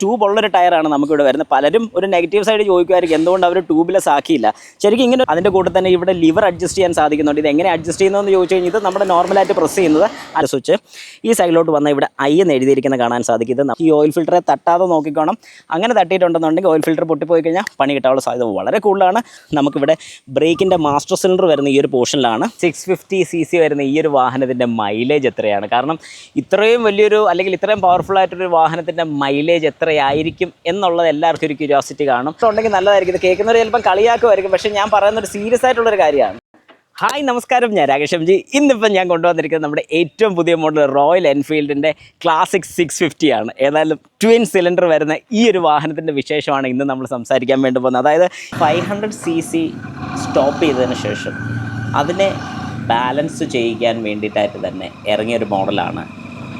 ട്യൂബുള്ളൊരു ടയറാണ് നമുക്കിവിടെ വരുന്നത്. പലരും ഒരു നെഗറ്റീവ് സൈഡ് ചോദിക്കുമായിരിക്കും എന്തുകൊണ്ട് അവർ ട്യൂബ്ലെസ് ആക്കിയില്ല. ശരിക്കും ഇങ്ങനെ അതിൻ്റെ കൂടെ തന്നെ ഇവിടെ ലിവർ അഡ്ജസ്റ്റ് ചെയ്യാൻ സാധിക്കുന്നുണ്ട്. ഇത് എങ്ങനെ അഡ്ജസ്റ്റ് ചെയ്യുന്നതെന്ന് ചോദിച്ചു കഴിഞ്ഞാൽ ഇത് നമ്മുടെ നോർമലായിട്ട് പ്രസ് ചെയ്യുന്നത് ആ സ്വിച്ച് ഈ സൈഡിലോട്ട് വന്നാൽ ഇവിടെ ഐ എന്ന് എഴുതിയിരിക്കുന്നത് കാണാൻ സാധിക്കും. ഇത് ഈ ഓയിൽ ഫിൽറ്ററെ തട്ടാതെ നോക്കിക്കോണം. അങ്ങനെ തട്ടിയിട്ടുണ്ടെന്നുണ്ടെങ്കിൽ ഓയിൽ ഫിൽറ്റർ പൊട്ടിപ്പോയി കഴിഞ്ഞാൽ പണി കിട്ടാനുള്ള സാധ്യത വളരെ കൂടുതലാണ്. നമുക്കിവിടെ ബ്രേക്കിൻ്റെ മാസ്റ്റർ സിലിണ്ടർ വരുന്ന ഈ ഒരു പോർഷനിലാണ് 650cc വരുന്ന ഈ ഒരു വാഹനത്തിൻ്റെ മൈലേജ് എത്രയാണ്. കാരണം ഇത്രയും വലിയൊരു അല്ലെങ്കിൽ ഇത്രയും പവർഫുൾ ആയിട്ടൊരു വാഹനത്തിൻ്റെ മൈലേജ് എത്രയായിരിക്കും എന്നുള്ളത് എല്ലാവർക്കും ഒരു ക്യൂരിയോസിറ്റി കാണും. ഉണ്ടെങ്കിൽ നല്ലതായിരിക്കും. ഇത് കേൾക്കുന്നവർ ചിലപ്പം കളിയാക്കുമായിരിക്കും, പക്ഷേ ഞാൻ പറയുന്നൊരു സീരിയസ് ആയിട്ടുള്ളൊരു കാര്യമാണ്. ഹായ് നമസ്കാരം, ഞാൻ രാകേഷ് എം ജി. ഇന്നിപ്പം ഞാൻ കൊണ്ടുവന്നിരിക്കുന്നത് നമ്മുടെ ഏറ്റവും പുതിയ മോഡൽ റോയൽ എൻഫീൽഡിൻ്റെ ക്ലാസിക് 650 ആണ്. ഏതായാലും ട്വിൻ സിലിണ്ടർ വരുന്ന ഈ ഒരു വാഹനത്തിൻ്റെ വിശേഷമാണ് ഇന്ന് നമ്മൾ സംസാരിക്കാൻ വേണ്ടി പോകുന്നത്. അതായത് 500cc സ്റ്റോപ്പ് ചെയ്തതിന് ശേഷം അതിനെ ബാലൻസ് ചെയ്യിക്കാൻ വേണ്ടിയിട്ടായിട്ട് തന്നെ ഇറങ്ങിയൊരു മോഡലാണ്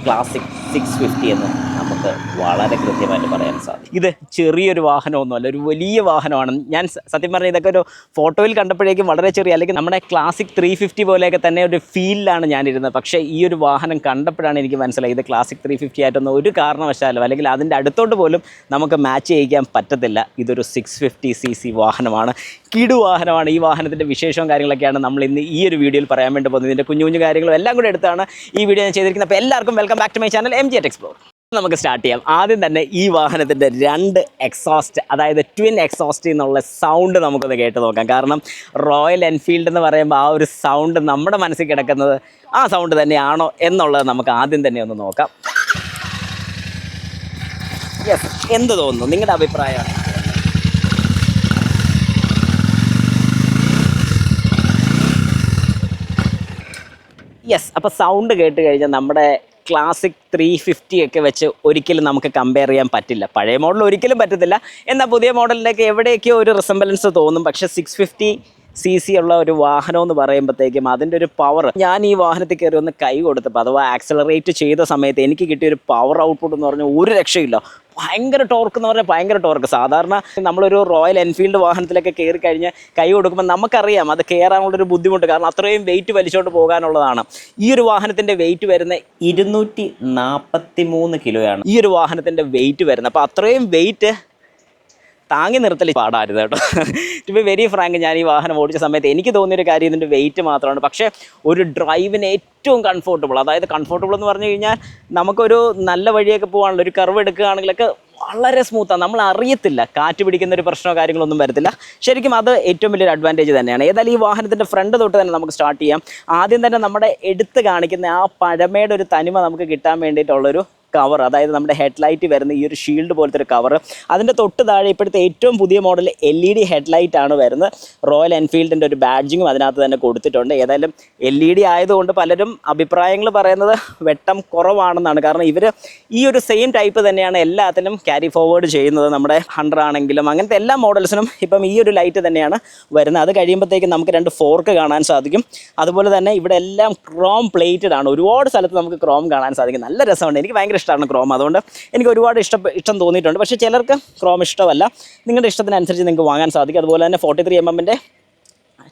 ക്ലാസിക് 650 എന്ന് നമുക്ക് വളരെ കൃത്യമായിട്ട് പറയാൻ സാധിക്കും. ഇത് ചെറിയൊരു വാഹനമൊന്നുമല്ല, ഒരു വലിയ വാഹനമാണ്. ഞാൻ സത്യം പറഞ്ഞാൽ ഇതൊക്കെ ഒരു ഫോട്ടോയിൽ കണ്ടപ്പോഴേക്കും വളരെ ചെറിയ, അല്ലെങ്കിൽ നമ്മുടെ ക്ലാസിക് 350 പോലെയൊക്കെ തന്നെ ഒരു ഫീലിലാണ് ഞാനിരുന്നത്. പക്ഷേ ഈ ഒരു വാഹനം കണ്ടപ്പോഴാണ് എനിക്ക് മനസ്സിലായി ഇത് ക്ലാസിക് 350 ആയിട്ടൊന്നും ഒരു കാരണവശാലും അല്ലെങ്കിൽ അതിൻ്റെ അടുത്തോട്ട് പോലും നമുക്ക് മാച്ച് ചെയ്യിക്കാൻ പറ്റത്തില്ല. ഇതൊരു 650cc വാഹനമാണ്, കിടു വാഹനമാണ്. ഈ വാഹനത്തിൻ്റെ വിശേഷവും കാര്യങ്ങളൊക്കെയാണ് നമ്മൾ ഇന്ന് ഈ ഒരു വീഡിയോയിൽ പറയാൻ വേണ്ടി പോകുന്നത്. ഇതിൻ്റെ കുഞ്ഞു കുഞ്ഞു കാര്യങ്ങളും എല്ലാം കൂടെ എടുത്താണ് ഈ വീഡിയോ ഞാൻ ചെയ്തിരിക്കുന്നത്. അപ്പോൾ എല്ലാവർക്കും welcome back to my channel MG at Explore. നമുക്ക് സ്റ്റാർട്ട് ചെയ്യാം. ആദ്യം തന്നെ ഈ വാഹനത്തിൻ്റെ 2 എക്സോസ്റ്റ്, അതായത് ട്വിൻ എക്സോസ്റ്റ് എന്നുള്ള സൗണ്ട് നമുക്കൊന്ന് കേട്ട് നോക്കാം. കാരണം റോയൽ എൻഫീൽഡ് എന്ന് പറയുമ്പോൾ ആ ഒരു സൗണ്ട് നമ്മുടെ മനസ്സിൽ കിടക്കുന്നത് ആ സൗണ്ട് തന്നെയാണോ എന്നുള്ളത് നമുക്ക് ആദ്യം തന്നെ ഒന്ന് നോക്കാം. യെസ്, എന്ത് തോന്നുന്നു, നിങ്ങളുടെ അഭിപ്രായമാണ്? യെസ്, അപ്പോൾ സൗണ്ട് കേട്ട് കഴിഞ്ഞാൽ നമ്മുടെ ക്ലാസിക് 350 ഒക്കെ വെച്ച് ഒരിക്കലും നമുക്ക് കമ്പയർ ചെയ്യാൻ പറ്റില്ല. പഴയ മോഡൽ ഒരിക്കലും പറ്റത്തില്ല, എന്നാൽ പുതിയ മോഡലിലേക്ക് എവിടെയൊക്കെയോ ഒരു റിസംബലൻസ് തോന്നും. പക്ഷേ 650cc ഉള്ള ഒരു വാഹനം എന്ന് പറയുമ്പോഴത്തേക്കും അതിൻ്റെ ഒരു പവർ, ഞാൻ ഈ വാഹനത്തിൽ കയറി ഒന്ന് കൈ കൊടുത്തപ്പോൾ അഥവാ ആക്സലറേറ്റ് ചെയ്ത സമയത്ത് എനിക്ക് കിട്ടിയൊരു പവർ ഔട്ട്പുട്ട് എന്ന് പറഞ്ഞാൽ ഒരു രക്ഷയില്ല. ഭയങ്കര ടോർക്ക് എന്ന് പറഞ്ഞാൽ ഭയങ്കര ടോർക്ക്. സാധാരണ നമ്മളൊരു റോയൽ എൻഫീൽഡ് വാഹനത്തിലൊക്കെ കയറി കഴിഞ്ഞ് കൈ കൊടുക്കുമ്പോൾ നമുക്കറിയാം അത് കയറാനുള്ളൊരു ബുദ്ധിമുട്ട്, കാരണം അത്രയും വെയിറ്റ് വലിച്ചോണ്ട് പോകാനുള്ളതാണ്. ഈ ഒരു വാഹനത്തിൻ്റെ വെയിറ്റ് വരുന്ന 243 കിലോയാണ് ഈ ഒരു വാഹനത്തിൻ്റെ വെയിറ്റ് വരുന്നത്. അപ്പോൾ അത്രയും വെയിറ്റ് താങ്ങി നിർത്തൽ പാടായിരുന്നു കേട്ടോ. ടു ബി വെരി ഫ്രാങ്ക്, ഞാൻ ഈ വാഹനം ഓടിച്ച സമയത്ത് എനിക്ക് തോന്നിയൊരു കാര്യം ഇതിൻ്റെ വെയിറ്റ് മാത്രമാണ്. പക്ഷേ ഒരു ഡ്രൈവിന് ഏറ്റവും കംഫോർട്ടബിൾ, അതായത് കംഫോർട്ടബിൾ എന്ന് പറഞ്ഞു കഴിഞ്ഞാൽ നമുക്കൊരു നല്ല വഴിയൊക്കെ പോകാനുള്ള ഒരു കർവ് എടുക്കുകയാണെങ്കിലൊക്കെ വളരെ സ്മൂത്താണ്. നമ്മൾ അറിയത്തില്ല, കാറ്റ് പിടിക്കുന്ന ഒരു പ്രശ്നമോ കാര്യങ്ങളൊന്നും വരത്തില്ല. ശരിക്കും അത് ഏറ്റവും വലിയൊരു അഡ്വാൻറ്റേജ് തന്നെയാണ്. ഏതായാലും ഈ വാഹനത്തിൻ്റെ ഫ്രണ്ട് തൊട്ട് തന്നെ നമുക്ക് സ്റ്റാർട്ട് ചെയ്യാം. ആദ്യം തന്നെ നമ്മുടെ എടുത്ത് കാണിക്കുന്ന ആ പഴമയുടെ ഒരു തനിമ നമുക്ക് കിട്ടാൻ വേണ്ടിയിട്ടുള്ളൊരു കവർ, അതായത് നമ്മുടെ ഹെഡ്ലൈറ്റ് വരുന്ന ഈ ഒരു ഷീൽഡ് പോലത്തെ ഒരു കവർ. അതിൻ്റെ തൊട്ട് താഴെ ഇപ്പോഴത്തെ ഏറ്റവും പുതിയ മോഡൽ LED ഹെഡ്ലൈറ്റ് ആണ് വരുന്നത്. റോയൽ എൻഫീൽഡിൻ്റെ ഒരു ബാഡ്ജിങ്ങും അതിനകത്ത് തന്നെ കൊടുത്തിട്ടുണ്ട്. ഏതായാലും LED ആയതുകൊണ്ട് പലരും അഭിപ്രായങ്ങൾ പറയുന്നത് വെട്ടം കുറവാണെന്നാണ്. കാരണം ഇവർ ഈ ഒരു സെയിം ടൈപ്പ് തന്നെയാണ് എല്ലാത്തിനും ക്യാരി ഫോർവേഡ് ചെയ്യുന്നത്. നമ്മുടെ 100 ആണെങ്കിലും അങ്ങനത്തെ എല്ലാ മോഡൽസിനും ഇപ്പം ഈ ഒരു ലൈറ്റ് തന്നെയാണ് വരുന്നത്. അത് കഴിയുമ്പോഴത്തേക്കും നമുക്ക് 2 ഫോർക്ക് കാണാൻ സാധിക്കും. അതുപോലെ തന്നെ ഇവിടെ എല്ലാം ക്രോം പ്ലേറ്റഡ് ആണ്. ഒരുപാട് സ്ഥലത്ത് നമുക്ക് ക്രോം കാണാൻ സാധിക്കും. നല്ല രസമുണ്ട്, എനിക്ക് ഭയങ്കര ഇഷ്ടമാണ് ക്രോം. അതുകൊണ്ട് എനിക്ക് ഒരുപാട് ഇഷ്ടം തോന്നിയിട്ടുണ്ട്. പക്ഷേ ചിലർക്ക് ക്രോം ഇഷ്ടമല്ല. നിങ്ങളുടെ ഇഷ്ടത്തിനനുസരിച്ച് നിങ്ങൾക്ക് വാങ്ങാൻ സാധിക്കും. അതുപോലെ തന്നെ 43mm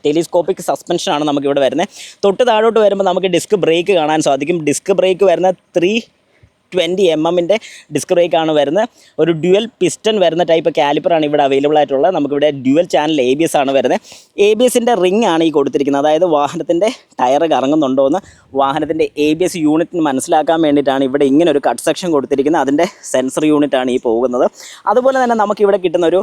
ടെലിസ്കോപ്പിക് സസ്പെൻഷനാണ് നമുക്കിവിടെ വരുന്നത്. തൊട്ട് താഴോട്ട് വരുമ്പോൾ നമുക്ക് ഡിസ്ക് ബ്രേക്ക് കാണാൻ സാധിക്കും. ഡിസ്ക് ബ്രേക്ക് വരുന്ന 320mm ഡിസ്ക് ബ്രേക്കാണ് വരുന്നത്. ഒരു ഡ്യുവൽ പിസ്റ്റൺ വരുന്ന ടൈപ്പ് കാലിപ്പറാണ് ഇവിടെ അവൈലബിൾ ആയിട്ടുള്ളത്. നമുക്കിവിടെ ഡ്യുവൽ ചാനൽ ABS ആണ് വരുന്നത്. ABSൻ്റെ റിംഗ് ആണ് ഈ കൊടുത്തിരിക്കുന്നത്. അതായത് വാഹനത്തിൻ്റെ ടയർ കറങ്ങുന്നുണ്ടോ എന്ന് വാഹനത്തിൻ്റെ ABS യൂണിറ്റിന് മനസ്സിലാക്കാൻ വേണ്ടിയിട്ടാണ് ഇവിടെ ഇങ്ങനെ ഒരു കട്ട് സെക്ഷൻ കൊടുത്തിരിക്കുന്നത്. അതിൻ്റെ സെൻസർ യൂണിറ്റാണ് ഈ പോകുന്നത്. അതുപോലെ തന്നെ നമുക്കിവിടെ കിട്ടുന്ന ഒരു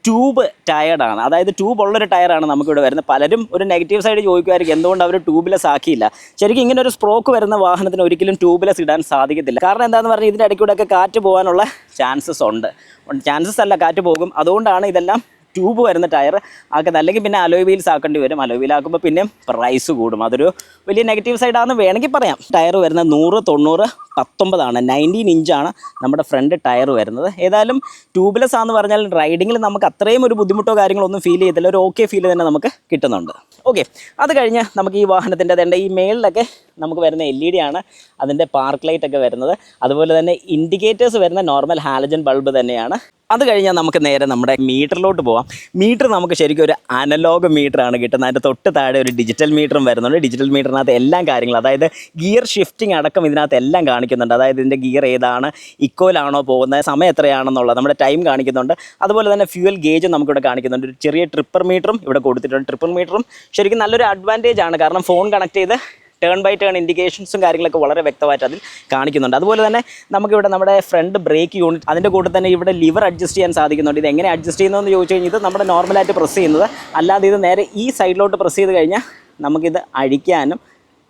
ട്യൂബ് ടയർഡാണ്, അതായത് ട്യൂബുള്ളൊരു ടയറാണ് നമുക്കിവിടെ വരുന്നത്. പലരും ഒരു നെഗറ്റീവ് സൈഡ് ചോദിക്കുമായിരിക്കും എന്തുകൊണ്ട് അവർ ട്യൂബ്ലെസ് ആക്കിയില്ല. ശരിക്കും ഇങ്ങനെ ഒരു സ്പ്രോക്ക് വരുന്ന വാഹനത്തിന് ഒരിക്കലും ട്യൂബ്ലെസ് ഇടാൻ സാധിക്കത്തില്ല. കാരണം എന്താണെന്ന് പറഞ്ഞാൽ ഇതിൻ്റെ ഇടയ്ക്കൂടെയൊക്കെ കാറ്റ് പോകാനുള്ള ചാൻസസ് ഉണ്ട്. ചാൻസസ് അല്ല, കാറ്റ് പോകും. അതുകൊണ്ടാണ് ഇതെല്ലാം ട്യൂബ് വരുന്ന ടയർ ആക്കുന്നത്. അല്ലെങ്കിൽ പിന്നെ അലോയ് വീൽസ് ആക്കേണ്ടി വരും. അലോയ് വീൽ ആക്കുമ്പോൾ പിന്നെ പ്രൈസ് കൂടും. അതൊരു വലിയ നെഗറ്റീവ് സൈഡാണെന്ന് വേണമെങ്കിൽ പറയാം. ടയർ വരുന്നത് 100, 90, 19 19 ഇഞ്ചാണ് നമ്മുടെ ഫ്രണ്ട് ടയർ വരുന്നത്. ഏതായാലും ട്യൂബ്ലെസ് ആണെന്ന് പറഞ്ഞാൽ റൈഡിങ്ങിൽ നമുക്ക് അത്രയും ഒരു ബുദ്ധിമുട്ടോ കാര്യങ്ങളോ ഒന്നും ഫീൽ ചെയ്യത്തില്ല. ഒരു ഓക്കെ ഫീൽ തന്നെ നമുക്ക് കിട്ടുന്നുണ്ട്. ഓക്കെ, അത് കഴിഞ്ഞ് നമുക്ക് ഈ വാഹനത്തിൻ്റെ അതേണ്ട ഈ മേളിലൊക്കെ നമുക്ക് വരുന്ന LED ആണ് അതിൻ്റെ പാർക്ക് ലൈറ്റ് ഒക്കെ വരുന്നത്. അതുപോലെ തന്നെ ഇൻഡിക്കേറ്റേഴ്സ് വരുന്ന നോർമൽ ഹാലജൻ ബൾബ് തന്നെയാണ്. അത് കഴിഞ്ഞാൽ നമുക്ക് നേരെ നമ്മുടെ മീറ്ററിലോട്ട് പോകാം. മീറ്റർ നമുക്ക് ശരിക്കും ഒരു അനലോഗ് മീറ്ററാണ് കിട്ടുന്നത്. അതിൻ്റെ തൊട്ട് താഴെ ഒരു ഡിജിറ്റൽ മീറ്ററും വരുന്നുണ്ട്. ഡിജിറ്റൽ മീറ്ററിനകത്ത് എല്ലാം കാര്യങ്ങളും, അതായത് ഗിയർ ഷിഫ്റ്റിംഗ് അടക്കം ഇതിനകത്ത് എല്ലാം കാണിക്കുന്നുണ്ട്. അതായത് ഇതിൻ്റെ ഗിയർ ഏതാണ്, ഇക്കോയിലാണോ പോകുന്നത്, സമയം എത്രയാണെന്നുള്ളത്, നമ്മുടെ ടൈം കാണിക്കുന്നുണ്ട്. അതുപോലെ തന്നെ ഫ്യൂവൽ ഗേജും നമുക്കിവിടെ കാണിക്കുന്നുണ്ട്. ഒരു ചെറിയ ട്രിപ്പർ മീറ്ററും ഇവിടെ കൊടുത്തിട്ടുണ്ട്. ട്രിപ്പർ മീറ്ററും ശരിക്കും നല്ലൊരു അഡ്വാൻറ്റേജ് ആണ്. കാരണം ഫോൺ കണക്ട് ചെയ്ത് ടേൺ ബൈ ടേൺ ഇൻഡിക്കേഷൻസും കാര്യങ്ങളൊക്കെ വളരെ വ്യക്തമായിട്ട് അതിൽ കാണിക്കുന്നുണ്ട്. അതുപോലെ തന്നെ നമുക്കിവിടെ നമ്മുടെ ഫ്രണ്ട് ബ്രേക്ക് യൂണിറ്റ്, അതിൻ്റെ കൂടെ തന്നെ ഇവിടെ ലിവർ അഡ്ജസ്റ്റ് ചെയ്യാൻ സാധിക്കുന്നുണ്ട്. ഇത് എങ്ങനെ അഡ്ജസ്റ്റ് ചെയ്യുന്നതെന്ന് ചോദിച്ചു കഴിഞ്ഞാൽ ഇത് നമ്മുടെ നോർമലായിട്ട് പ്രസ് ചെയ്യുന്നത്, അല്ലാതെ ഇത് നേരെ ഈ സൈഡിലോട്ട് പ്രസ് ചെയ്ത് കഴിഞ്ഞാൽ നമുക്കിത് അഴിക്കാനും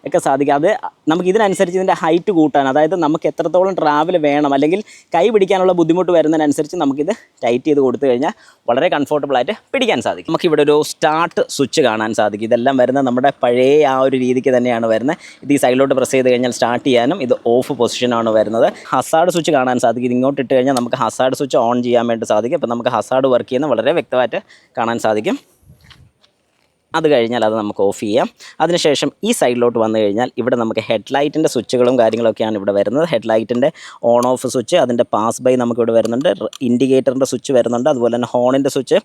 ഒക്കെ സാധിക്കും. അത് നമുക്ക് ഇതിനനുസരിച്ച് ഇതിൻ്റെ ഹൈറ്റ് കൂട്ടാൻ, അതായത് നമുക്ക് എത്രത്തോളം ട്രാവൽ വേണം അല്ലെങ്കിൽ കൈ പിടിക്കാനുള്ള ബുദ്ധിമുട്ട് വരുന്നതിനനുസരിച്ച് നമുക്കിത് ടൈറ്റ് ചെയ്ത് കൊടുത്തു കഴിഞ്ഞാൽ വളരെ കംഫർട്ടബിളായിട്ട് പിടിക്കാൻ സാധിക്കും. നമുക്കിവിടെ ഒരു സ്റ്റാർട്ട് സ്വിച്ച് കാണാൻ സാധിക്കും. ഇതെല്ലാം വരുന്നത് നമ്മുടെ പഴയ ആ ഒരു രീതിക്ക് തന്നെയാണ് വരുന്നത്. ഇത് ഈ സൈഡിലോട്ട് പ്രസ് ചെയ്ത് കഴിഞ്ഞാൽ സ്റ്റാർട്ട് ചെയ്യാനും, ഇത് ഓഫ് പൊസിഷനാണ് വരുന്നത്. ഹസാർഡ് സ്വിച്ച് കാണാൻ സാധിക്കും. ഇത് ഇങ്ങോട്ട് ഇട്ട് കഴിഞ്ഞാൽ നമുക്ക് ഹസാർഡ് സ്വിച്ച് ഓൺ ചെയ്യാൻ വേണ്ടി സാധിക്കും. അപ്പോൾ നമുക്ക് ഹസാർഡ് വർക്ക് ചെയ്യുന്നത് വളരെ വ്യക്തമായിട്ട് കാണാൻ സാധിക്കും. അത് കഴിഞ്ഞാൽ അത് നമുക്ക് ഓഫ് ചെയ്യാം. അതിനുശേഷം ഈ സൈഡിലോട്ട് വന്നു കഴിഞ്ഞാൽ ഇവിടെ നമുക്ക് ഹെഡ്ലൈറ്റിൻ്റെ സ്വിച്ചുകളും കാര്യങ്ങളൊക്കെയാണ് ഇവിടെ വരുന്നത്. ഹെഡ്ലൈറ്റിൻ്റെ ഓൺ ഓഫ് സ്വിച്ച്, അതിൻ്റെ പാസ് ബൈ നമുക്കിവിടെ വരുന്നുണ്ട്. ഇൻഡിക്കേറ്ററിൻ്റെ സ്വിച്ച് വരുന്നുണ്ട്. അതുപോലെ തന്നെ ഹോണിൻ്റെ സ്വിച്ച്.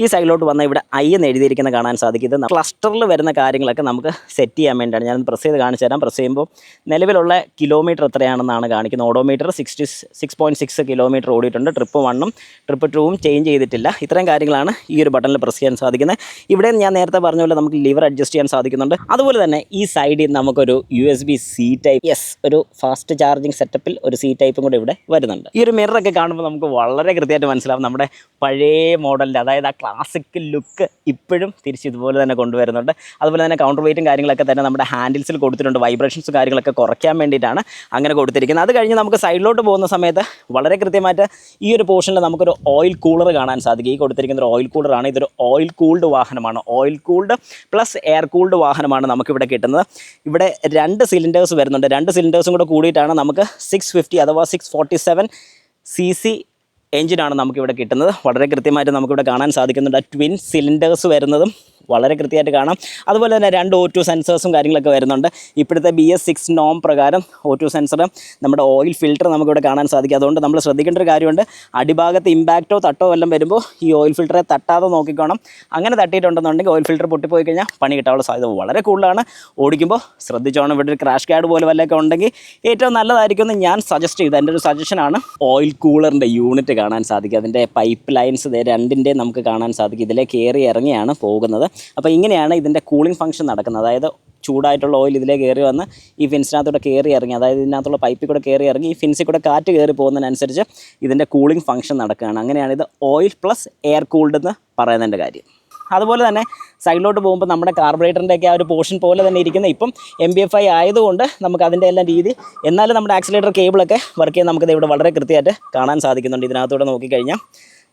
ഈ സൈഡിലോട്ട് വന്നാൽ ഇവിടെ ഐ എന്ന് എഴുതിയിരിക്കുന്ന കാണാൻ സാധിക്കും. ഇത് ക്ലസ്റ്ററിൽ വരുന്ന കാര്യങ്ങളൊക്കെ നമുക്ക് സെറ്റ് ചെയ്യാൻ വേണ്ടിയാണ്. ഞാൻ പ്രസ് ചെയ്ത് കാണിച്ചു തരാം. പ്രസ് ചെയ്യുമ്പോൾ നിലവിലുള്ള കിലോമീറ്റർ എത്രയാണെന്നാണ് കാണിക്കുന്നത്. ഓഡോമീറ്റർ 6.6 കിലോമീറ്റർ ഓടിയിട്ടുണ്ട്. ട്രിപ്പ് 1ഉം ട്രിപ്പ് 2ഉം ചേഞ്ച് ചെയ്തിട്ടില്ല. ഇത്രയും കാര്യങ്ങളാണ് ഈ ഒരു ബട്ടണിൽ പ്രസ് ചെയ്യാൻ സാധിക്കുന്നത്. ഇവിടെ ഞാൻ നേരത്തെ പറഞ്ഞ പോലെ നമുക്ക് ലിവർ അഡ്ജസ്റ്റ് ചെയ്യാൻ സാധിക്കുന്നുണ്ട്. അതുപോലെ തന്നെ ഈ സൈഡിൽ നമുക്കൊരു USB-C ടൈപ്പ്, ഒരു ഫാസ്റ്റ് ചാർജിങ് സെറ്റപ്പിൽ ഒരു C ടൈപ്പും കൂടെ ഇവിടെ വരുന്നുണ്ട്. ഈ ഒരു മിററൊക്കെ കാണുമ്പോൾ നമുക്ക് വളരെ കൃത്യമായിട്ട് മനസ്സിലാവും നമ്മുടെ പഴയ മോഡലിൻ്റെ, അതായത് ആ ക്ലാസിക് ലുക്ക് ഇപ്പോഴും തിരിച്ച് ഇതുപോലെ തന്നെ കൊണ്ടുവരുന്നുണ്ട്. അതുപോലെ തന്നെ കൗണ്ടർ വെയിറ്റും കാര്യങ്ങളൊക്കെ തന്നെ നമ്മുടെ ഹാൻഡിൽസിൽ കൊടുത്തിട്ടുണ്ട്. വൈബ്രേഷൻസും കാര്യങ്ങളൊക്കെ കുറയ്ക്കാൻ വേണ്ടിയിട്ടാണ് അങ്ങനെ കൊടുത്തിരിക്കുന്നത്. അത് കഴിഞ്ഞ് നമുക്ക് സൈഡിലോട്ട് പോകുന്ന സമയത്ത് വളരെ കൃത്യമായിട്ട് ഈ ഒരു പോർഷനിൽ നമുക്കൊരു ഓയിൽ കൂളർ കാണാൻ സാധിക്കും. ഈ കൊടുത്തിരിക്കുന്ന ഒരു ഓയിൽ കൂളറാണ്. ഇതൊരു ഓയിൽ കൂൾഡ് വാഹനമാണ്. Oil cooled plus air cooled വാഹനമാണ് നമുക്കിവിടെ കിട്ടുന്നത്. ഇവിടെ 2 സിലിണ്ടേഴ്സ് വരുന്നുണ്ട്. 2 സിലിണ്ടേഴ്സും കൂടെ കൂടിയിട്ടാണ് നമുക്ക് 650 അഥവാ 647 cc എഞ്ചിനാണ് നമുക്കിവിടെ കിട്ടുന്നത്. വളരെ കൃത്യമായിട്ട് നമുക്കിവിടെ കാണാൻ സാധിക്കുന്നുണ്ട്. ട്വിൻ സിലിണ്ടേഴ്സ് വരുന്നതും വളരെ കൃത്യമായിട്ട് കാണാം. അതുപോലെ തന്നെ 2 O2 സെൻസേഴ്സും കാര്യങ്ങളൊക്കെ വരുന്നുണ്ട്. ഇപ്പോഴത്തെ BS6 നോം പ്രകാരം O2 സെൻസർ, നമ്മുടെ ഓയിൽ ഫിൽറ്റർ നമുക്കിവിടെ കാണാൻ സാധിക്കും. അതുകൊണ്ട് നമ്മൾ ശ്രദ്ധിക്കേണ്ട ഒരു കാര്യമുണ്ട്, അടിഭാഗത്ത് ഇമ്പാക്റ്റോ തട്ടോ എല്ലാം വരുമ്പോൾ ഈ ഓയിൽ ഫിൽറ്ററെ തട്ടാതെ നോക്കിക്കോണം. അങ്ങനെ തട്ടിയിട്ടുണ്ടെന്നുണ്ടെങ്കിൽ ഓയിൽ ഫിൽറ്റർ പൊട്ടിപ്പോയി കഴിഞ്ഞാൽ പണി കിട്ടാനുള്ള സാധ്യത വളരെ കൂടുതലാണ്. ഓടിക്കുമ്പോൾ ശ്രദ്ധിച്ചോണം. ഇവിടെ ഒരു ക്രാഷ് കാർഡ് പോലെ വല്ലതൊക്കെ ഉണ്ടെങ്കിൽ ഏറ്റവും നല്ലതായിരിക്കും എന്ന് ഞാൻ സജസ്റ്റ് ചെയ്ത്, എൻ്റെ ഒരു സജഷനാണ്. ഓയിൽ കൂളറിൻ്റെ യൂണിറ്റ് കാണാൻ സാധിക്കും. അതിൻ്റെ പൈപ്പ് ലൈൻസ് 2ൻ്റെ നമുക്ക് കാണാൻ സാധിക്കും. ഇതിലെ കയറി ഇറങ്ങിയാണ് പോകുന്നത്. അപ്പോൾ ഇങ്ങനെയാണ് ഇതിൻ്റെ കൂളിംഗ് ഫംഗ്ഷൻ നടക്കുന്നത്. അതായത് ചൂടായിട്ടുള്ള ഓയിൽ ഇതിലേക്ക് കയറി വന്ന് ഈ ഫിൻസിനകത്തൂടെ കയറി ഇറങ്ങി, അതായത് ഇതിനകത്തുള്ള പൈപ്പിൽ കൂടെ കയറി ഇറങ്ങി ഈ ഫിൻസിൽ കൂടെ കാറ്റ് കയറി പോകുന്നതിനനുസരിച്ച് ഇതിൻ്റെ കൂളിംഗ് ഫംഗ്ഷൻ നടക്കുകയാണ്. അങ്ങനെയാണ് ഇത് ഓയിൽ പ്ലസ് എയർ കൂൾഡ് എന്ന് പറയുന്നതിൻ്റെ കാര്യം. അതുപോലെ തന്നെ സൈഡിലോട്ട് പോകുമ്പോൾ നമ്മുടെ കാർബറേറ്ററിൻ്റെയൊക്കെ ആ ഒരു പോർഷൻ പോലെ തന്നെ ഇരിക്കുന്ന, ഇപ്പം MBFI ആയതുകൊണ്ട് നമുക്ക് അതിൻ്റെ എല്ലാം രീതി, എന്നാലും നമ്മുടെ ആക്സിലേറ്റർ കേബിളൊക്കെ വർക്ക് ചെയ്യാൻ നമുക്കിത് ഇവിടെ വളരെ കൃത്യമായിട്ട് കാണാൻ സാധിക്കുന്നുണ്ട്. ഇതിനകത്തൂടെ നോക്കിക്കഴിഞ്ഞാൽ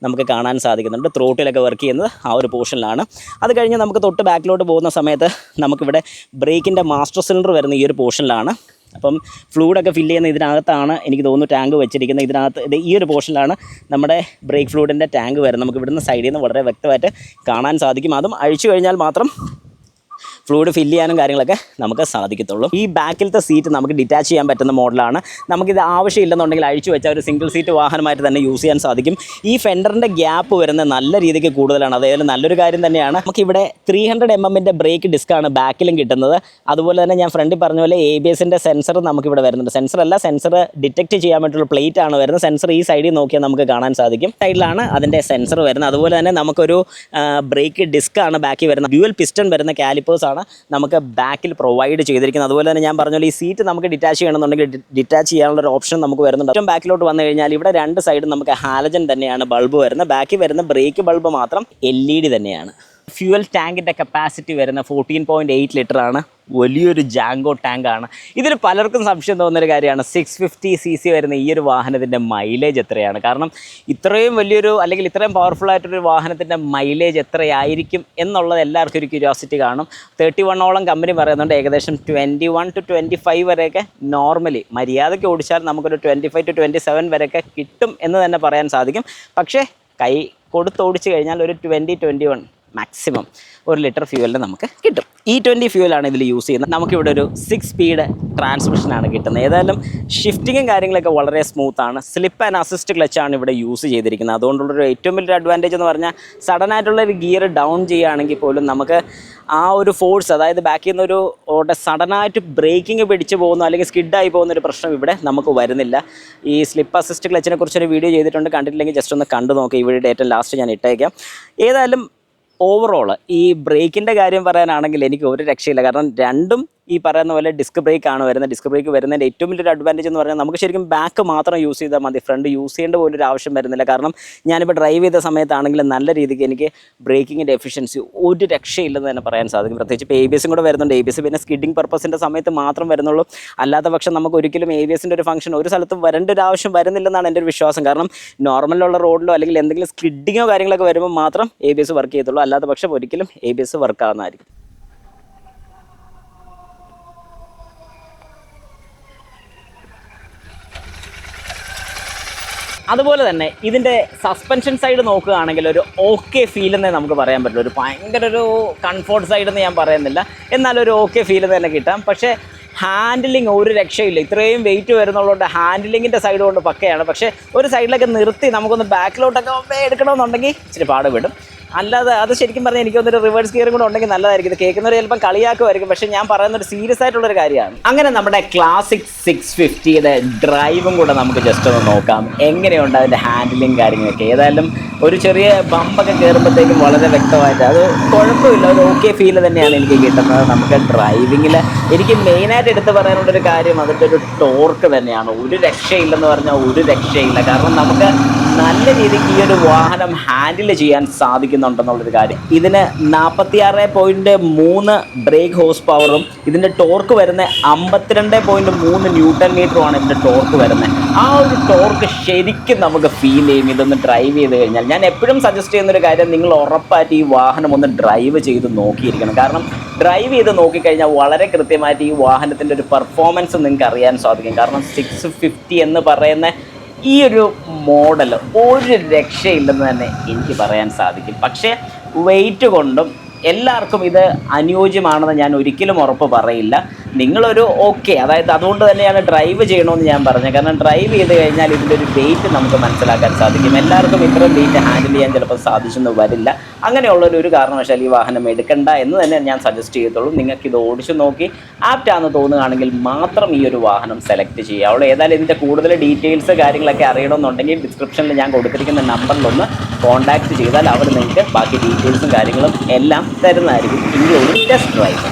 നമുക്ക് കാണാൻ സാധിക്കുന്നുണ്ട്. ത്രോട്ടിലൊക്കെ വർക്ക് ചെയ്യുന്നത് ആ ഒരു പോർഷനിലാണ്. അത് കഴിഞ്ഞ് നമുക്ക് തൊട്ട് ബാക്കിലോട്ട് പോകുന്ന സമയത്ത് നമുക്കിവിടെ ബ്രേക്കിൻ്റെ മാസ്റ്റർ സിലിണ്ടർ വരുന്ന ഈ ഒരു പോർഷനിലാണ്. അപ്പം ഫ്ലൂയിഡൊക്കെ ഫില്ല് ചെയ്യുന്ന ഇതിനകത്താണ് എനിക്ക് തോന്നുന്നു ടാങ്ക് വെച്ചിരിക്കുന്നത്. ഇതിനകത്ത് ഈ ഒരു പോർഷനിലാണ് നമ്മുടെ ബ്രേക്ക് ഫ്ലൂയിഡിൻ്റെ ടാങ്ക് വരുന്നത്. നമുക്ക് ഇവിടുന്ന് സൈഡിൽ നിന്ന് വളരെ വ്യക്തമായിട്ട് കാണാൻ സാധിക്കും. അതും അഴിച്ചു കഴിഞ്ഞാൽ മാത്രം ഫ്ലൂയിഡ് ഫില്ല് ചെയ്യാനും കാര്യങ്ങളൊക്കെ നമുക്ക് സാധിക്കത്തുള്ളൂ. ഈ ബാക്കിലത്തെ സീറ്റ് നമുക്ക് ഡിറ്റാച്ച് ചെയ്യാൻ പറ്റുന്ന മോഡലാണ്. നമുക്കിത് ആവശ്യമില്ലെന്നുണ്ടെങ്കിൽ അഴിച്ചു വെച്ചാൽ ഒരു സിംഗിൾ സീറ്റ് വാഹനമായിട്ട് തന്നെ യൂസ് ചെയ്യാൻ സാധിക്കും. ഈ ഫെൻഡറിൻ്റെ ഗ്യാപ്പ് വരുന്നത് നല്ല രീതിക്ക് കൂടുതലാണ്. അതായത് നല്ലൊരു കാര്യം തന്നെയാണ്. നമുക്കിവിടെ 300 mm ബ്രേക്ക് ഡിസ്ക്കാണ് ബാക്കിലും കിട്ടുന്നത്. അതുപോലെ തന്നെ ഞാൻ ഫ്രണ്ടിൽ പറഞ്ഞ പോലെ ABSൻ്റെ സെൻസർ നമുക്കിവിടെ വരുന്നുണ്ട്. സെൻസർ ഡിറ്റക്റ്റ് ചെയ്യാൻ വേണ്ടിയിട്ടുള്ള പ്ലേറ്റ് ആണ് വരുന്നത്. സെൻസർ ഈ സൈഡിൽ നോക്കിയാൽ നമുക്ക് കാണാൻ സാധിക്കും. സൈഡിലാണ് അതിൻ്റെ സെൻസർ വരുന്നത്. അതുപോലെ തന്നെ നമുക്കൊരു ബ്രേക്ക് ഡിസ്ക്കാണ് ബാക്കിൽ വരുന്നത്. ഡ്യുവൽ പിസ്റ്റൺ വരുന്ന കാലിപ്പേഴ്സാണ് നമുക്ക് ബാക്കിൽ പ്രൊവൈഡ് ചെയ്തിരിക്കുന്നത്. അതുപോലെ തന്നെ ഞാൻ പറഞ്ഞ പോലെ ഈ സീറ്റ് നമുക്ക് ഡിറ്റാച്ച് ചെയ്യണമെന്നുണ്ടെങ്കിൽ ഡിറ്റാച്ച് ചെയ്യാനുള്ള ഒരു ഓപ്ഷൻ നമുക്ക് വരുന്നുണ്ട്. ഏറ്റവും ബാക്കിലോട്ട് വന്നു കഴിഞ്ഞാൽ ഇവിടെ 2 സൈഡും നമുക്ക് ഹാലജൻ തന്നെയാണ് ബൾബ് വരുന്നത്. ബാക്കിൽ വരുന്ന ബ്രേക്ക് ബൾബ് മാത്രം LED തന്നെയാണ്. ഫ്യൂവൽ ടാങ്കിൻ്റെ കപ്പാസിറ്റി വരുന്ന 14.8 ലിറ്ററാണ്. വലിയൊരു ജാങ്കോ ടാങ്കാണ്. ഇതിൽ പലർക്കും സംശയം തോന്നുന്നൊരു കാര്യമാണ് 650 cc വരുന്ന ഈ ഒരു വാഹനത്തിൻ്റെ മൈലേജ് എത്രയാണ്. കാരണം ഇത്രയും വലിയൊരു അല്ലെങ്കിൽ ഇത്രയും പവർഫുള്ളായിട്ടൊരു വാഹനത്തിൻ്റെ മൈലേജ് എത്രയായിരിക്കും എന്നുള്ളത് എല്ലാവർക്കും ഒരു ക്യൂരിയോസിറ്റി കാണും. 31ഓളം കമ്പനി പറയുന്നുണ്ട്. ഏകദേശം 21 to 25 വരെയൊക്കെ നോർമലി മര്യാദയ്ക്ക് ഓടിച്ചാൽ നമുക്കൊരു 25 to 27 വരെയൊക്കെ കിട്ടും എന്ന് തന്നെ പറയാൻ സാധിക്കും. പക്ഷേ കൈ കൊടുത്തോടിച്ച് കഴിഞ്ഞാൽ ഒരു 20-21 മാക്സിമം 1 ലിറ്റർ ഫ്യൂവലിന് നമുക്ക് കിട്ടും. E20 ഫ്യൂവലാണ് ഇതിൽ യൂസ് ചെയ്യുന്നത്. നമുക്കിവിടെ ഒരു 6 സ്പീഡ് ട്രാൻസ്മിഷനാണ് കിട്ടുന്നത്. ഏതായാലും ഷിഫ്റ്റിങ്ങും കാര്യങ്ങളൊക്കെ വളരെ സ്മൂത്താണ്. സ്ലിപ്പ് ആൻഡ് അസിസ്റ്റ് ക്ലച്ചാണ് ഇവിടെ യൂസ് ചെയ്തിരിക്കുന്നത്. അതുകൊണ്ടുള്ളൊരു ഏറ്റവും വലിയൊരു അഡ്വാൻറ്റേജ് എന്ന് പറഞ്ഞാൽ സഡനായിട്ടുള്ളൊരു ഗിയർ ഡൗൺ ചെയ്യുകയാണെങ്കിൽ പോലും നമുക്ക് ആ ഒരു ഫോഴ്സ്, അതായത് ബാക്കിൽ നിന്നൊരു സഡനായിട്ട് ബ്രേക്കിംഗ് പിടിച്ച് പോകുന്നു അല്ലെങ്കിൽ സ്കിഡായി പോകുന്നൊരു പ്രശ്നം ഇവിടെ നമുക്ക് വരുന്നില്ല. ഈ സ്ലിപ്പ് അസിസ്റ്റ് ക്ലച്ചിനെ കുറിച്ചൊരു വീഡിയോ ചെയ്തിട്ടുണ്ട്, കണ്ടിട്ടില്ലെങ്കിൽ ജസ്റ്റ് ഒന്ന് കണ്ടു നോക്കുക. ഈ വീഡിയോ ഏറ്റവും ലാസ്റ്റ് ഞാൻ ഇട്ടേക്കാം. ഏതായാലും ഓവറോൾ ഈ ബ്രേക്കിൻ്റെ കാര്യം പറയാനാണെങ്കിൽ എനിക്ക് ഒരു രക്ഷയില്ല. കാരണം രണ്ടും ഈ പറയുന്ന പോലെ ഡിസ്ക് ബ്രേക്കാണ് വരുന്നത്. ഡിസ്ക് ബ്രേക്ക് വരുന്നതിൻ്റെ ഏറ്റവും വലിയൊരു അഡ്വാൻറ്റേജ് എന്ന് പറഞ്ഞാൽ നമുക്ക് ശരിക്കും ബാക്ക് മാത്രം യൂസ് ചെയ്താൽ മതി, ഫ്രണ്ട് യൂസ് ചെയ്യേണ്ട പോലൊരു ആവശ്യം വരുന്നില്ല. കാരണം ഞാനിപ്പോൾ ഡ്രൈവ് ചെയ്ത സമയത്താണെങ്കിലും നല്ല രീതിക്ക് എനിക്ക് ബ്രേക്കിങ്ങിൻ്റെ എഫിഷ്യൻസി ഒരു രക്ഷയില്ലെന്ന് തന്നെ പറയാൻ സാധിക്കും. പ്രത്യേകിച്ച് ഇപ്പോൾ ABS കൂടെ വരുന്നുണ്ട്. ABS പിന്നെ സ്കിഡിങ് പർപ്പസിൻ്റെ സമയത്ത് മാത്രം വരുന്നുള്ളൂ. അല്ലാത്ത പക്ഷം നമുക്ക് ഒരിക്കലും ABSൻ്റെ ഒരു ഫംഗ്ഷൻ ഒരു സ്ഥലത്തും വരേണ്ട ഒരു ആവശ്യം വരുന്നില്ലെന്നാണ് എൻ്റെ ഒരു വിശ്വാസം. കാരണം നോർമലുള്ള റോഡിലോ അല്ലെങ്കിൽ എന്തെങ്കിലും സ്കിഡിങ്ങോ കാര്യങ്ങളൊക്കെ വരുമ്പോൾ മാത്രം ABS വർക്ക് ചെയ്യത്തുള്ളൂ. അല്ലാത്ത പക്ഷം ഒരിക്കലും ABS വർക്ക് ആവുന്നതായിരിക്കും. അതുപോലെ തന്നെ ഇതിൻ്റെ സസ്പെൻഷൻ സൈഡ് നോക്കുകയാണെങ്കിൽ ഒരു ഓക്കെ ഫീൽ എന്നേ നമുക്ക് പറയാൻ പറ്റുള്ളൂ. ഒരു ഭയങ്കര ഒരു കംഫോർട്ട് സൈഡ് എന്ന് ഞാൻ പറയുന്നില്ല, എന്നാലും ഒരു ഓക്കെ ഫീൽ തന്നെ കിട്ടാം. പക്ഷേ ഹാൻഡിലിങ് ഒരു രക്ഷയില്ല. ഇത്രയും വെയിറ്റ് വരുന്നുള്ളതുകൊണ്ട് ഹാൻഡിലിങ്ങിൻ്റെ സൈഡ് കൊണ്ട് പക്കയാണ്. പക്ഷേ ഒരു സൈഡിലൊക്കെ നിർത്തി നമുക്കൊന്ന് ബാക്കിലോട്ടൊക്കെ എടുക്കണമെന്നുണ്ടെങ്കിൽ ഇച്ചിരി പാട് വിടും. അല്ലാതെ അത് ശരിക്കും പറഞ്ഞാൽ എനിക്കൊന്നൊരു റിവേഴ്സ് ഗിയറും കൂടെ ഉണ്ടെങ്കിൽ നല്ലതായിരിക്കും. ഇത് കേൾക്കുന്നവർ ചിലപ്പം കളിയാക്കുമായിരിക്കും, പക്ഷേ ഞാൻ പറയുന്നൊരു സീരിയസ് ആയിട്ടുള്ളൊരു കാര്യമാണ്. അങ്ങനെ നമ്മുടെ ക്ലാസിക് 650യുടെ ഡ്രൈവും കൂടെ നമുക്ക് ജസ്റ്റ് ഒന്ന് നോക്കാം. എങ്ങനെയുണ്ട് അതിൻ്റെ ഹാൻഡിലിങ് കാര്യങ്ങളൊക്കെ. ഏതായാലും ഒരു ചെറിയ ബമ്പൊക്കെ കയറുമ്പോഴത്തേക്കും വളരെ വ്യക്തമായിട്ട് അത് കുഴപ്പമില്ല, ഒരു ഓക്കെ ഫീല് തന്നെയാണ് എനിക്ക് കിട്ടുന്നത്. നമുക്ക് ഡ്രൈവിങ്ങിൽ എനിക്ക് മെയിനായിട്ട് എടുത്ത് പറയാനുള്ളൊരു കാര്യം അതിൻ്റെ ഒരു ടോർക്ക് തന്നെയാണ്. ഒരു രക്ഷയില്ലെന്ന് പറഞ്ഞാൽ ഒരു രക്ഷയില്ല. കാരണം നമുക്ക് നല്ല രീതിക്ക് ഈ ഒരു വാഹനം ഹാൻഡിൽ ചെയ്യാൻ സാധിക്കുന്നുണ്ടെന്നുള്ളൊരു കാര്യം. ഇതിന് 46.3 ബ്രേക്ക് ഹോഴ്സ് പവറും ഇതിൻ്റെ ടോർക്ക് വരുന്ന 52.3 ന്യൂട്ടൺ മീറ്ററുമാണ് ഇതിൻ്റെ ടോർക്ക് വരുന്നത്. ആ ഒരു ടോർക്ക് ശരിക്കും നമുക്ക് ഫീൽ ചെയ്യും ഇതൊന്ന് ഡ്രൈവ് ചെയ്ത് കഴിഞ്ഞാൽ. ഞാൻ എപ്പോഴും സജസ്റ്റ് ചെയ്യുന്നൊരു കാര്യം, നിങ്ങൾ ഉറപ്പായിട്ട് ഈ വാഹനം ഒന്ന് ഡ്രൈവ് ചെയ്ത് നോക്കിയിരിക്കണം. കാരണം ഡ്രൈവ് ചെയ്ത് നോക്കിക്കഴിഞ്ഞാൽ വളരെ കൃത്യമായിട്ട് ഈ വാഹനത്തിൻ്റെ ഒരു പെർഫോമൻസ് നിങ്ങൾക്ക് അറിയാൻ സാധിക്കും. കാരണം 650 എന്ന് പറയുന്ന ഈ ഒരു മോഡൽ ഒരു രക്ഷയില്ലെന്ന് തന്നെ എനിക്ക് പറയാൻ സാധിക്കും. പക്ഷേ വെയിറ്റ് കൊണ്ടും എല്ലാവർക്കും ഇത് അനുയോജ്യമാണെന്ന് ഞാൻ ഒരിക്കലും ഉറപ്പ് പറയില്ല. നിങ്ങളൊരു ഓക്കെ, അതായത് അതുകൊണ്ട് തന്നെയാണ് ഡ്രൈവ് ചെയ്യണമെന്ന് ഞാൻ പറഞ്ഞത്. കാരണം ഡ്രൈവ് ചെയ്ത് കഴിഞ്ഞാൽ ഇതിൻ്റെ ഒരു വെയിറ്റ് നമുക്ക് മനസ്സിലാക്കാൻ സാധിക്കും. എല്ലാവർക്കും ഇത്രയും വെയിറ്റ് ഹാൻഡിൽ ചെയ്യാൻ ചിലപ്പോൾ സാധിച്ചെന്ന് വരില്ല. അങ്ങനെയുള്ളൊരു കാരണവശാൽ ഈ വാഹനം എടുക്കണ്ട എന്ന് തന്നെ ഞാൻ സജസ്റ്റ് ചെയ്യത്തുള്ളൂ. നിങ്ങൾക്കിത് ഓടിച്ചു നോക്കി ആപ്റ്റാണെന്ന് തോന്നുകയാണെങ്കിൽ മാത്രം ഈ ഒരു വാഹനം സെലക്ട് ചെയ്യാവുള്ളൂ. ഏതായാലും ഇതിൻ്റെ കൂടുതൽ ഡീറ്റെയിൽസ് കാര്യങ്ങളൊക്കെ അറിയണമെന്നുണ്ടെങ്കിൽ ഡിസ്ക്രിപ്ഷനിൽ ഞാൻ കൊടുത്തിരിക്കുന്ന നമ്പറിലൊന്ന് കോൺടാക്റ്റ് ചെയ്താൽ അവർ നിങ്ങൾക്ക് ബാക്കി ഡീറ്റെയിൽസും കാര്യങ്ങളും എല്ലാം തരുന്നതായിരിക്കും, including test drive.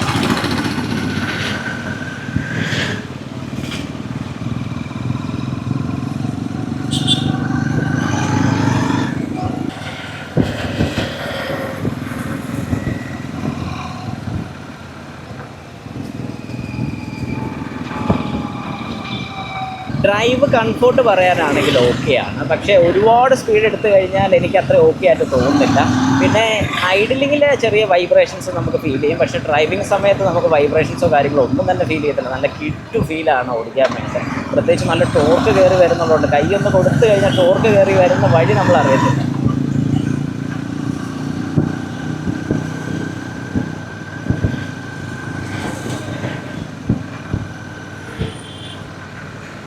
Drive comfort പറയാനാണെങ്കിൽ ഓക്കെയാണ്. പക്ഷേ ഒരുപാട് സ്പീഡ് എടുത്തു കഴിഞ്ഞാൽ എനിക്ക് അത്ര ഓക്കെ ആയിട്ട് തോന്നുന്നില്ല. പിന്നെ ഐഡിലിങ്ങിൽ ചെറിയ വൈബ്രേഷൻസ് നമുക്ക് ഫീൽ ചെയ്യും. പക്ഷേ ഡ്രൈവിംഗ് സമയത്ത് നമുക്ക് വൈബ്രേഷൻസോ കാര്യങ്ങളോ ഒന്നും തന്നെ ഫീൽ ചെയ്യത്തില്ല. നല്ല കിട്ടു ഫീലാണ് ഓടിക്കാൻ വേണ്ടിയിട്ട്. പ്രത്യേകിച്ച് നല്ല ടോർക്ക് കയറി വരുന്നുള്ളതുകൊണ്ട് കൈയൊന്ന് കൊടുത്തു കഴിഞ്ഞാൽ ടോർക്ക് കയറി വരുന്ന വഴി നമ്മൾ അറിയത്തില്ല.